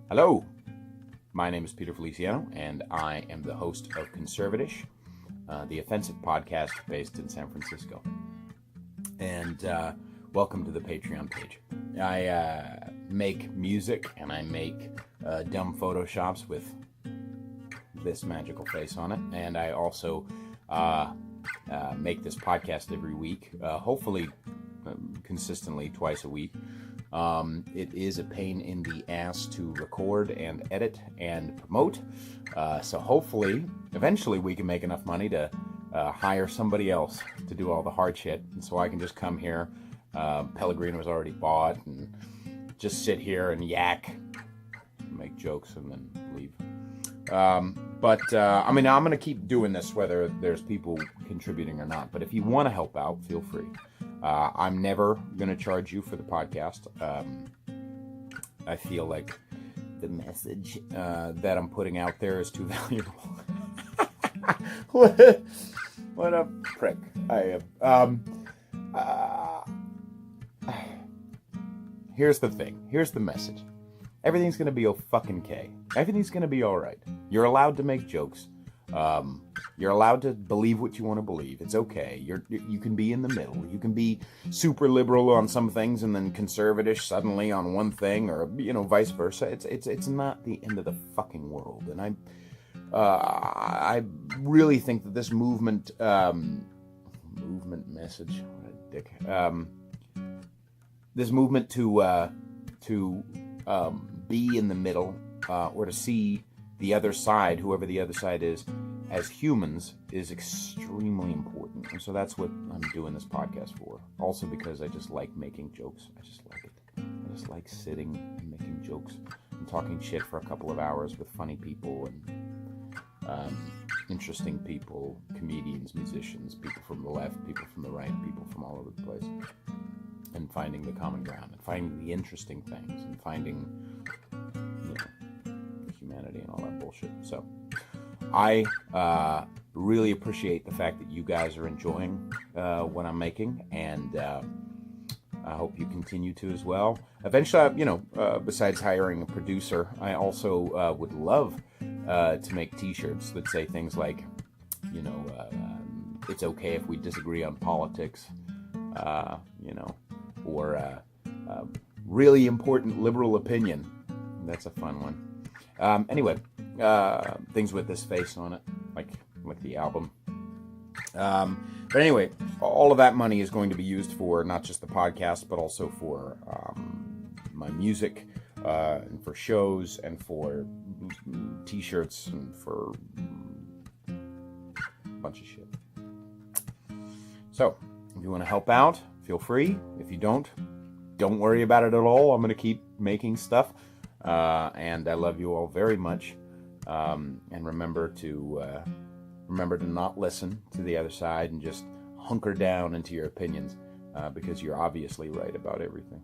Hello, my name is Peter Feliciano, and I am the host of Conservatish, the offensive podcast based in San Francisco. And welcome to the Patreon page. I make music and I make dumb photoshops with this magical face on it, and I also make this podcast every week, hopefully consistently twice a week. It is a pain in the ass to record and edit and promote. So hopefully, eventually we can make enough money to hire somebody else to do all the hard shit. And so I can just come here. Pellegrino was already bought and just sit here and yak, make jokes and then leave. But I'm going to keep doing this whether there's people contributing or not. But if you want to help out, feel free. I'm never going to charge you for the podcast. I feel like the message that I'm putting out there is too valuable. What a prick I am. Here's the thing. Here's the message. Everything's going to be fucking okay. Everything's going to be all right. You're allowed to make jokes. You're allowed to believe what you want to believe. It's okay. You can be in the middle. You can be super liberal on some things and then conservative suddenly on one thing, or vice versa. It's not the end of the fucking world. And I really think that this movement message. What a dick. This movement to be in the middle, or to see the other side, whoever the other side is, as humans, is extremely important. And so that's what I'm doing this podcast for. Also because I just like making jokes. I just like it. I just like sitting and making jokes and talking shit for a couple of hours with funny people and interesting people, comedians, musicians, people from the left, people from the right, people from all over the place. And finding the common ground and finding the interesting things and finding humanity and all that bullshit. So I really appreciate the fact that you guys are enjoying what I'm making, and I hope you continue to as well. Eventually, besides hiring a producer, I also would love to make t-shirts that say things like, it's okay if we disagree on politics, or really important liberal opinion. That's a fun one. Anyway, things with this face on it, like the album. But anyway, all of that money is going to be used for not just the podcast, but also for my music, and for shows, and for t-shirts, and for a bunch of shit. So, if you want to help out, feel free. If you don't worry about it at all. I'm going to keep making stuff. And I love you all very much. And remember to not listen to the other side and just hunker down into your opinions, because you're obviously right about everything.